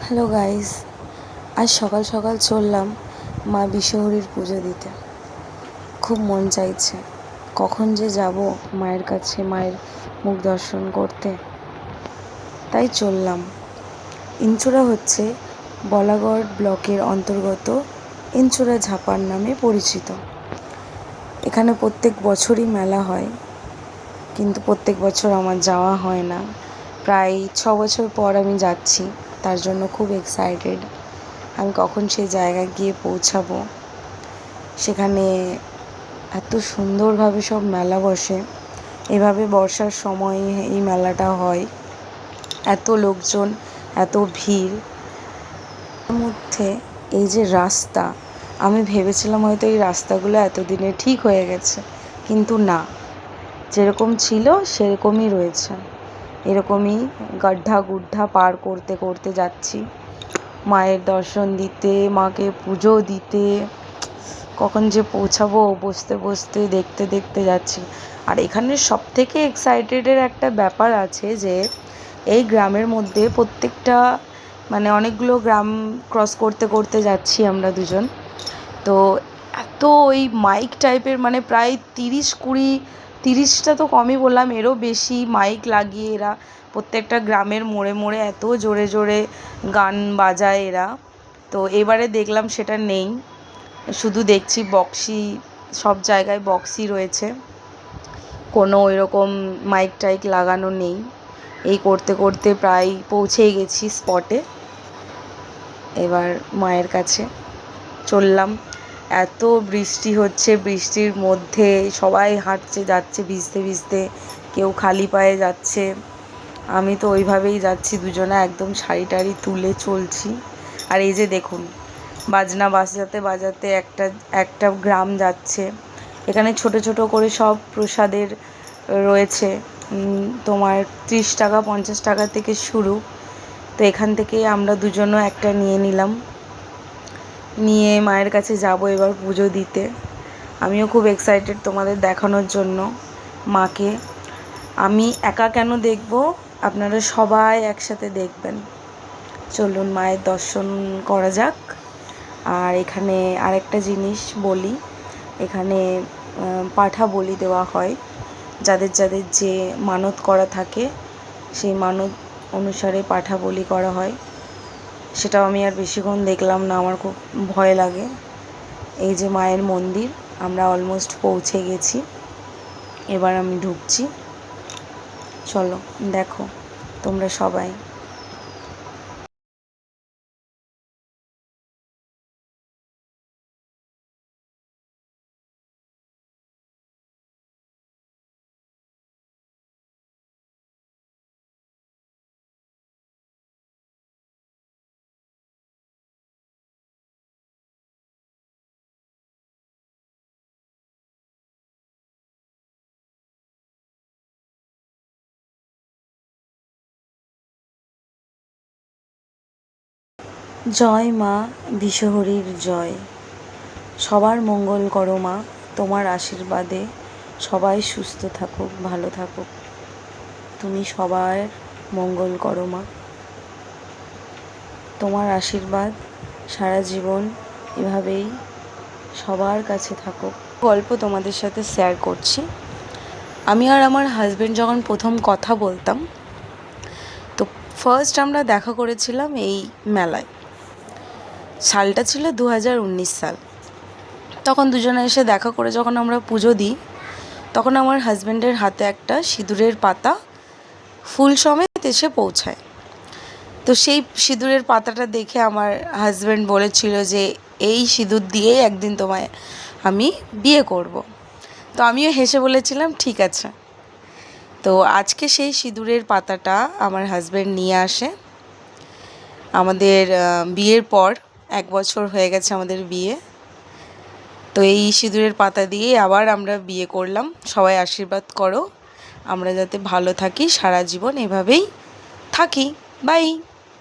Hello guys, আজ সকাল সকাল চললাম মা বিশ্বহরীর পুজো দিতে। খুব মন চাইছে কখন যে যাব মায়ের কাছে, মায়ের মুখ দর্শন করতে। তাই চললাম। ইনচুরা হচ্ছে বলাগড় ব্লকের অন্তর্গত ইনচুরা ঝাপার নামে পরিচিত। এখানে প্রত্যেক বছরই মেলা হয়, কিন্তু প্রত্যেক বছর আমার যাওয়া হয় না। প্রায় 6 বছর পর আমি যাচ্ছি, তার জন্য খুব এক্সাইটেড। আমি কখন সেই জায়গায় গিয়ে পৌঁছাবো। সেখানে এত সুন্দরভাবে সব মেলা বসে। এভাবে বর্ষার সময় এই মেলাটা হয়। এত লোকজন, এত ভিড়। তার মধ্যে এই যে রাস্তা, আমি ভেবেছিলাম হয়তো এই রাস্তাগুলো এতদিনে ঠিক হয়ে গেছে, কিন্তু না, যেরকম ছিল সেরকমই রয়েছে। এরকমই গাড্ডা গুড্ডা পার করতে করতে যাচ্ছি মায়ের দর্শন দিতে, মাকে পুজো দিতে। কখন যে পৌঁছাবো, বসতে বসতে দেখতে দেখতে যাচ্ছি। আর এখানে সবথেকে এক্সাইটেডের একটা ব্যাপার আছে যে এই গ্রামের মধ্যে প্রত্যেকটা অনেকগুলো গ্রাম ক্রস করতে করতে যাচ্ছি আমরা দুজন। তো এত ওই মাইক টাইপের, প্রায় 30টা তো কমই বললাম, এরও বেশি মাইক লাগিয়ে এরা প্রত্যেকটা গ্রামের মোড়ে মোড়ে এত জোরে জোরে গান বাজায় এরা। তো এবারে দেখলাম সেটা নেই, শুধু দেখছি বক্সি, সব জায়গায় বক্সই রয়েছে, কোনো ওইরকম মাইক টাইক লাগানো নেই। এই করতে করতে প্রায় পৌঁছেই গেছি স্পটে। এবার মায়ের কাছে চললাম। এত বৃষ্টি হচ্ছে, বৃষ্টির মধ্যে সবাই হাঁটছে যাচ্ছে ভিজতে ভিজতে, কেউ খালি পায়ে যাচ্ছে। আমি তো ওইভাবেই যাচ্ছি, দুজনে একদম শাড়ি টাড়ি তুলে চলছি। আর এই যে দেখুন, বাজনা বাজাতে বাজাতে একটা একটা গ্রাম যাচ্ছে। এখানে ছোট ছোট করে সব প্রসাদের রয়েছে, তোমার 30 টাকা 50 টাকা থেকে শুরু। তো এখান থেকে আমরা দুজনও একটা নিয়ে নিলাম, নিয়ে মায়ের কাছে যাব এবার পুজো দিতে। আমিও খুব এক্সাইটেড তোমাদের দেখানোর জন্য মাকে। আমি একা কেন দেখব, আপনারা সবাই একসাথে দেখবেন। চলুন মায়ের দর্শন করা যাক। আর এখানে আরেকটা জিনিস বলি, এখানে পাঁঠা বলি দেওয়া হয়। যাদের যাদের যে মানত করা থাকে সেই মানত অনুসারে পাঁঠা বলি করা হয়। সেটাও আমি আর বেশিক্ষণ দেখলাম না, আমার খুব ভয় লাগে। এই যে মায়ের মন্দির, আমরা অলমোস্ট পৌঁছে গেছি। এবার আমি ঢুকছি, চলো দেখো তোমরা সবাই। জয় মা বিশ্বহরীর জয়। সবার মঙ্গল করো মা, তোমার আশীর্বাদে সবাই সুস্থ থাকুক, ভালো থাকুক। তুমি সবার মঙ্গল করো মা, তোমার আশীর্বাদ সারা জীবন এভাবেই সবার কাছে থাকুক। গল্প তোমাদের সাথে শেয়ার করছি। আমি আর আমার হাজব্যান্ড যখন প্রথম কথা বলতাম, তো ফার্স্ট আমরা দেখা করেছিলাম এই মেলায়। সালটা ছিল 2019 সাল। তখন দুজনে এসে দেখা করে যখন আমরা পুজো দিই, তখন আমার হাজব্যান্ডের হাতে একটা সিঁদুরের পাতা ফুল সমেত এসে পৌঁছায়। তো সেই সিঁদুরের পাতাটা দেখে আমার হাজব্যান্ড বলেছিল যে এই সিঁদুর দিয়েই একদিন তোমায় আমি বিয়ে করব। তো আমিও হেসে বলেছিলাম ঠিক আছে। তো আজকে সেই সিঁদুরের পাতাটা আমার হাজব্যান্ড নিয়ে আসে। আমাদের বিয়ের পর 1 বছর হয়ে গেছে আমাদের বিয়ে। তো এই সিঁদুরের পাতা দিয়েই আবার আমরা বিয়ে করলাম। সবাই আশীর্বাদ করো আমরা যাতে ভালো থাকি, সারা জীবন এভাবেই থাকি। বাই।